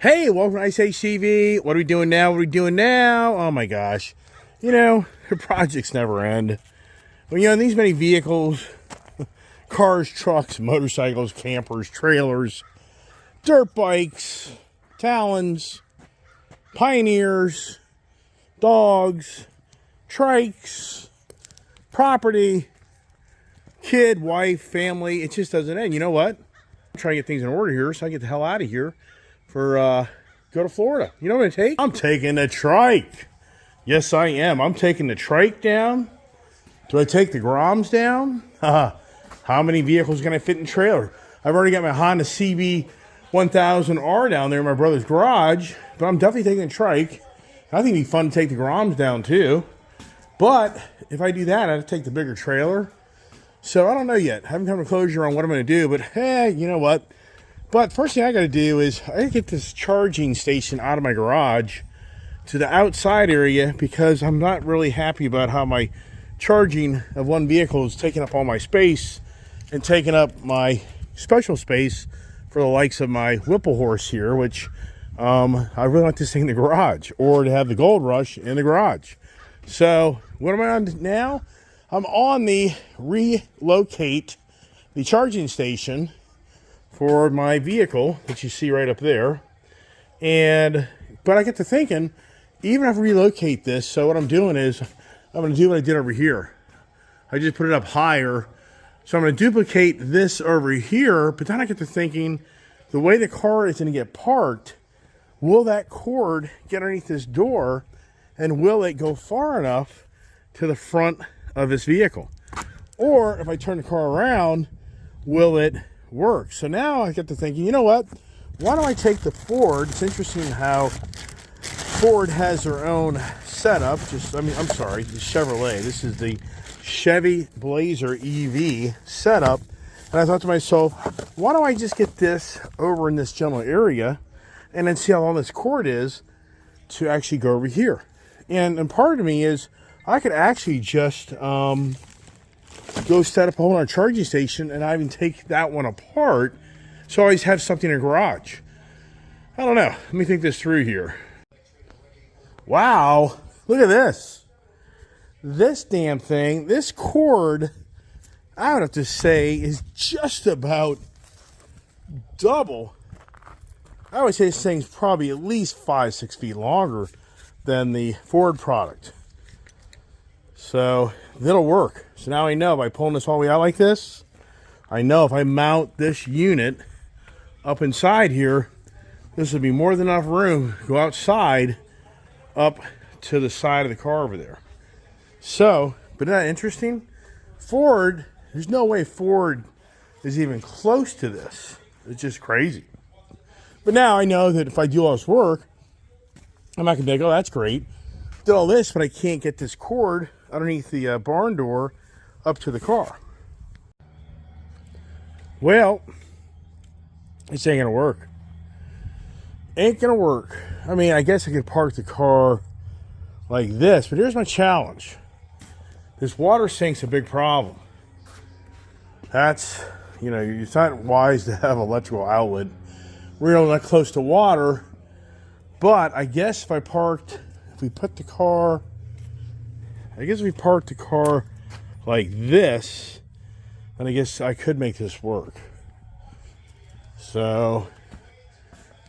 Hey, welcome to Ice Age TV. What are we doing now? What are we doing now? Oh my gosh. You know, the projects never end. When you're on these many vehicles, cars, trucks, motorcycles, campers, trailers, dirt bikes, Talons, Pioneers, dogs, trikes, property, kid, wife, family, it just doesn't end. You know what? I'm trying to get things in order here so I get the hell out of here for go to Florida. You know what I'm gonna take? I'm taking the trike. Yes, I am. I'm taking the trike down. Do I take the Groms down? How many vehicles can I fit in trailer? I've already got my Honda CB 1000R down there in my brother's garage, but I'm definitely taking the trike. I think it'd be fun to take the Groms down too. But if I do that, I have to take the bigger trailer. So I don't know yet. I haven't come to closure on what I'm going to do, but hey, you know what? But first thing I got to do is I got to get this charging station out of my garage to the outside area because I'm not really happy about how my charging of one vehicle is taking up all my space and taking up my special space for the likes of my Whipple horse here, which I really want this thing in the garage or to have the Gold Rush in the garage. So what am I on now? I'm on the relocate the charging station for my vehicle that you see right up there. But I get to thinking, even if I relocate this, so what I'm doing is I'm going to do what I did over here. I just put it up higher. So I'm going to duplicate this over here, but then I get to thinking, the way the car is going to get parked, will that cord get underneath this door and will it go far enough to the front of this vehicle? Or if I turn the car around, will it work? So now I get to thinking, you know what? Why don't I take the Ford? It's interesting how Ford has their own setup. The Chevrolet. This is the Chevy Blazer EV setup. And I thought to myself, why don't I just get this over in this general area and then see how long this cord is to actually go over here. And part of me is I could actually just go set up a whole other charging station and I even take that one apart so I always have something in the garage. I don't know. Let me think this through here. Wow. Look at this. This damn thing, this cord, I would have to say, is just about double. I would say this thing's probably at least 5-6 feet longer than the Ford product. So it'll work. So now I know by pulling this all the way out like this, I know if I mount this unit up inside here, this would be more than enough room to go outside up to the side of the car over there. So, but isn't that interesting? Ford, there's no way Ford is even close to this. It's just crazy. But now I know that if I do all this work, I'm not going to be like, oh, that's great. Did all this, but I can't get this cord underneath the barn door up to the car. Well, this ain't gonna work. Ain't gonna work. I mean, I guess I could park the car like this, but here's my challenge. This water sink's a big problem. That's, you know, it's not wise to have electrical outlet real not close to water, but I guess if we parked the car like this, then I guess I could make this work. So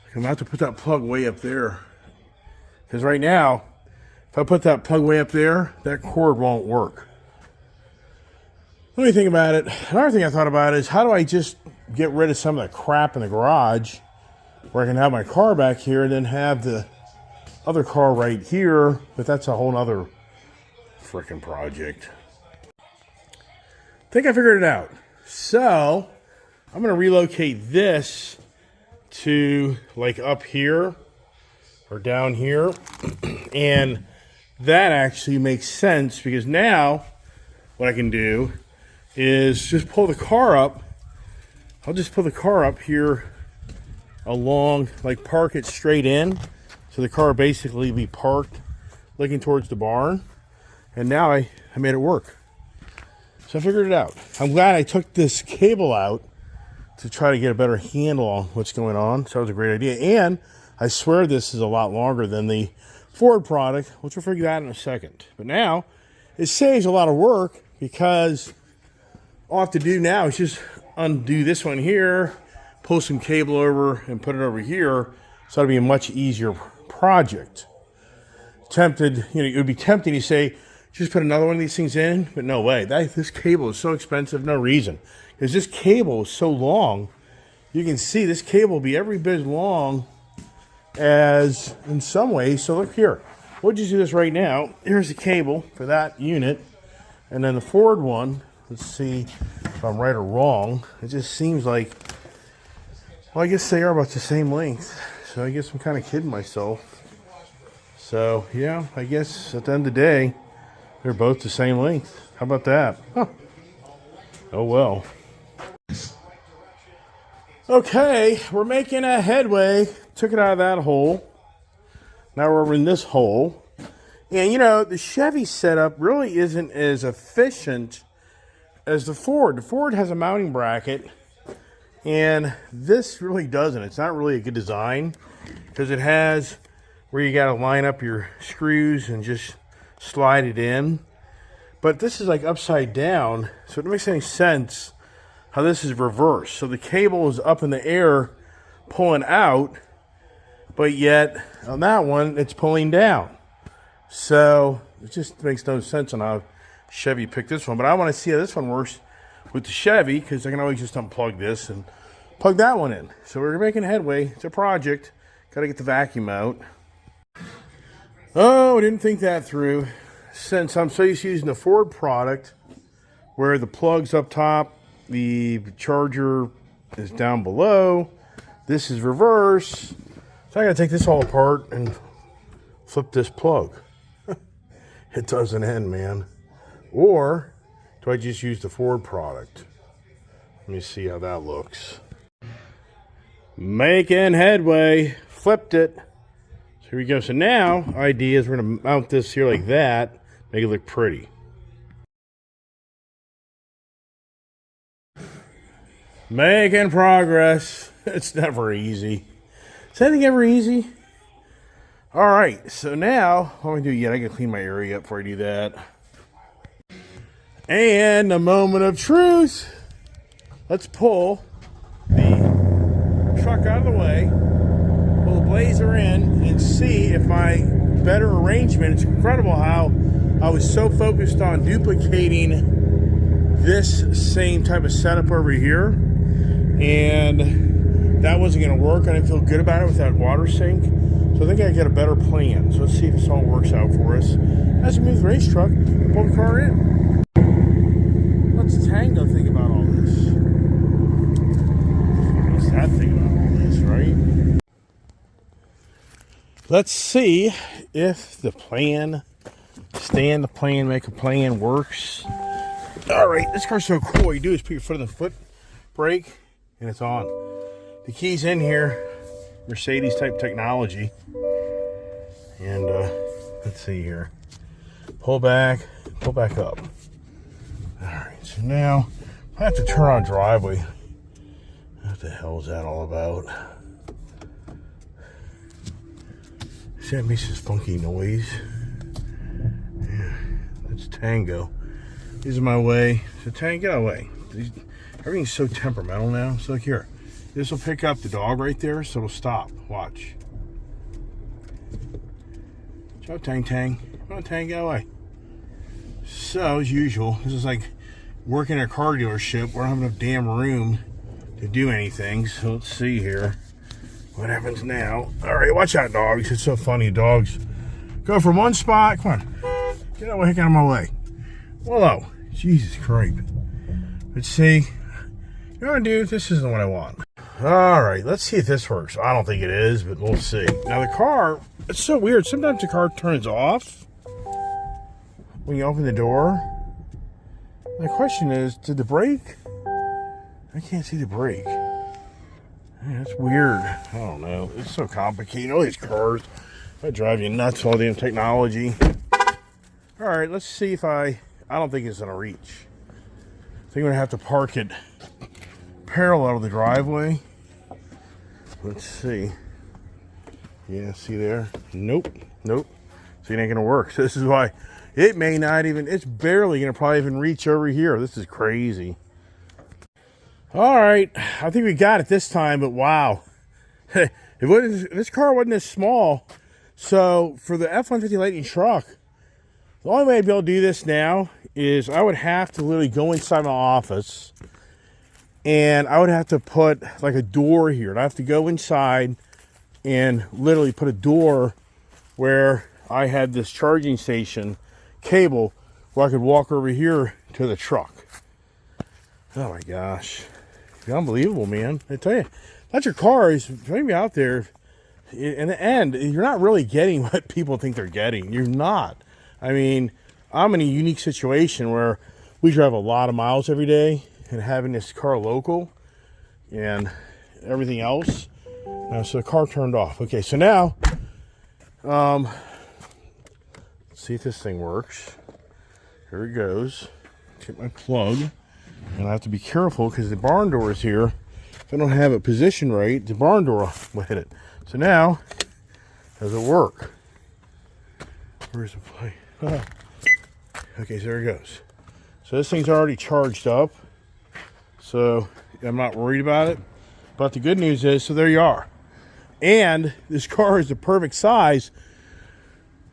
I'm going to have to put that plug way up there. Because right now, if I put that plug way up there, that cord won't work. Let me think about it. Another thing I thought about is, how do I just get rid of some of the crap in the garage where I can have my car back here and then have the other car right here, but that's a whole other freaking project. I think I figured it out. So I'm going to relocate this to like up here or down here. And that actually makes sense because now what I can do is just pull the car up. I'll just pull the car up here along, like park it straight in. So the car basically be parked looking towards the barn. And now I made it work. So I figured it out. I'm glad I took this cable out to try to get a better handle on what's going on. So that was a great idea. And I swear this is a lot longer than the Ford product, which we'll figure out in a second. But now, it saves a lot of work because all I have to do now is just undo this one here, pull some cable over and put it over here. So it'll be a much easier project. Tempted, it would be tempting to say, just put another one of these things in, but no way. This cable is so expensive, no reason. Because this cable is so long, you can see this cable will be every bit as long as in some ways. So look here. We'll just do this right now. Here's the cable for that unit. And then the Ford one, let's see if I'm right or wrong. It just seems like, well, I guess they are about the same length. So I guess I'm kind of kidding myself. So, yeah, I guess at the end of the day, they're both the same length. How about that? Huh. Oh, well. Okay, we're making a headway. Took it out of that hole. Now we're in this hole. And, the Chevy setup really isn't as efficient as the Ford. The Ford has a mounting bracket, and this really doesn't. It's not really a good design because it has where you got to line up your screws and just slide it in. But this is like upside down, so it makes any sense how this is reversed. So the cable is up in the air pulling out, but yet on that one it's pulling down. So it just makes no sense on how Chevy picked this one. But I want to see how this one works with the Chevy, because I can always just unplug this and plug that one in. So we're making headway. It's a project. Got to get the vacuum out. Oh, I didn't think that through. Since I'm so used to using the Ford product, where the plug's up top, the charger is down below, this is reverse. So I got to take this all apart and flip this plug. It doesn't end, man. Or do I just use the Ford product? Let me see how that looks. Making headway. Flipped it. So here we go. So now, idea is we're going to mount this here like that. Make it look pretty. Making progress. It's never easy. Is anything ever easy? All right. So now, what do I do yet? I got to clean my area up before I do that. And a moment of truth. Let's pull the truck out of the way, pull the Blazer in, and see if my better arrangement. It's incredible how I was so focused on duplicating this same type of setup over here, and that wasn't going to work. I didn't feel good about it with that water sink. So I think I got a better plan. So let's see if this all works out for us as we move the race truck and pull the car in. What's Tango think about all this? What's that think about all this, right? Let's see if the plan, stand the plan, make a plan, works. All right, this car's so cool. All you do is put your foot on the foot brake, and it's on. The key's in here, Mercedes type technology. And let's see here. Pull back up. All right, so now I have to turn on driveway. What the hell is that all about? See, that makes this funky noise. Yeah, that's Tango. This is my way. So Tango, get away. Everything's so temperamental now. So look here. This will pick up the dog right there, so it'll stop. Watch. Ciao, Tang Tang. Come on, Tang, get away. So, as usual, this is like working at a car dealership where I don't have enough damn room to do anything. So, let's see here. What happens now? All right, watch out, dogs. It's so funny. Dogs go from one spot. Come on. Get the heck out of my way. Whoa. Jesus Christ. Let's see. You know what, dude? This isn't what I want. All right, let's see if this works. I don't think it is, but we'll see. Now, the car, it's so weird. Sometimes the car turns off when you open the door. The question is, did the brake? I can't see the brake. Man, that's weird. I don't know. It's so complicated. All these cars, that drive you nuts, all the technology. All right, let's see if I don't think it's gonna reach. I think I'm gonna have to park it parallel to the driveway. Let's see. Yeah, see there? Nope. Nope. So it ain't gonna work. So this is why it may not even, it's barely gonna probably even reach over here. This is crazy. All right, I think we got it this time, but wow. This car wasn't this small. So for the F-150 Lightning truck, the only way I'd be able to do this now is I would have to literally go inside my office and I would have to put like a door here. I'd have to go inside and literally put a door where I had this charging station cable where I could walk over here to the truck. Oh my gosh. It's unbelievable, man. I tell you, that's your car is maybe out there. In the end, you're not really getting what people think they're getting. You're not. I mean, I'm in a unique situation where we drive a lot of miles every day, and having this car local and everything else. So the car turned off. Okay, so now, let's see if this thing works. Here it goes. Get my plug, and I have to be careful because the barn door is here. If I don't have it positioned right, the barn door will hit it. So now, does it work? Where's the play? Okay, so there it goes. So this thing's already charged up. So I'm not worried about it. But the good news is, so there you are. And this car is the perfect size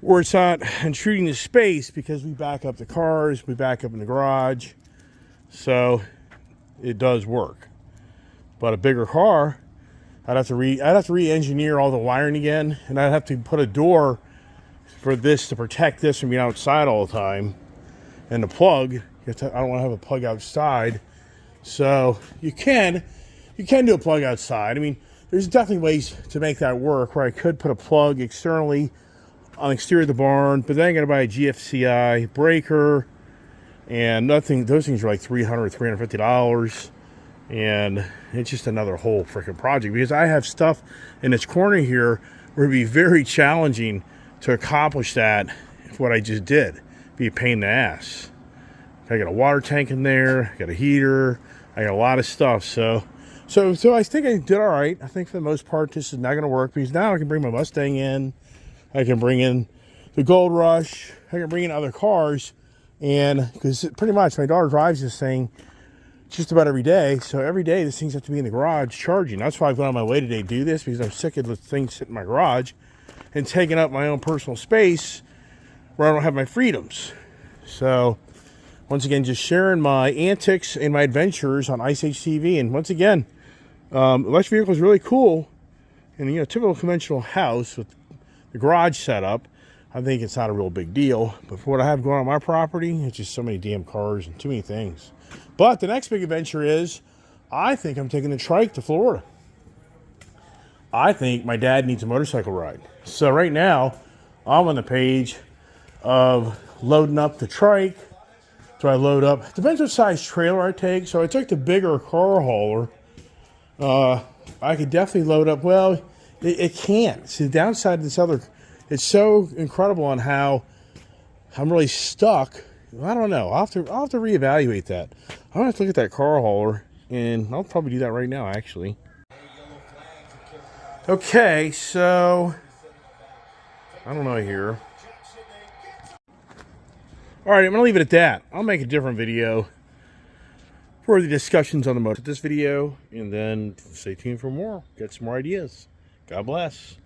where it's not intruding the space because we back up the cars, we back up in the garage. So it does work. But a bigger car, I'd have to re-engineer all the wiring again, and I'd have to put a door for this to protect this from being outside all the time. And the plug, I don't want to have a plug outside. So you can do a plug outside. I mean, there's definitely ways to make that work where I could put a plug externally on the exterior of the barn, but then I got to buy a GFCI breaker, and nothing. Those things are like $300, $350. And it's just another whole freaking project because I have stuff in this corner here where it'd be very challenging to accomplish that if what I just did. It'd be a pain in the ass. I got a water tank in there, I got a heater, I got a lot of stuff. So I think I did all right. I think for the most part this is not going to work because now I can bring my Mustang in, I can bring in the Gold Rush, I can bring in other cars, and because pretty much my daughter drives this thing just about every day. So every day this thing's have to be in the garage charging. That's why I've gone on my way today to do this, because I'm sick of the thing sitting in my garage and taking up my own personal space where I don't have my freedoms. So once again, just sharing my antics and my adventures on Ice Age TV. And once again, electric vehicle is really cool. And typical conventional house with the garage setup, I think it's not a real big deal. But for what I have going on my property, it's just so many damn cars and too many things. But the next big adventure is, I think I'm taking the trike to Florida. I think my dad needs a motorcycle ride. So right now, I'm on the page of loading up the trike. So I load up, depends what size trailer I take. So I took the bigger car hauler. I could definitely load up, well, it can't. See, the downside of this other, it's so incredible on how I'm really stuck. I don't know. I'll have to reevaluate that. I'm going to have to look at that car hauler, and I'll probably do that right now, actually. Okay, so I don't know here. All right, I'm going to leave it at that. I'll make a different video for the discussions on the motor. This video, and then stay tuned for more. Get some more ideas. God bless.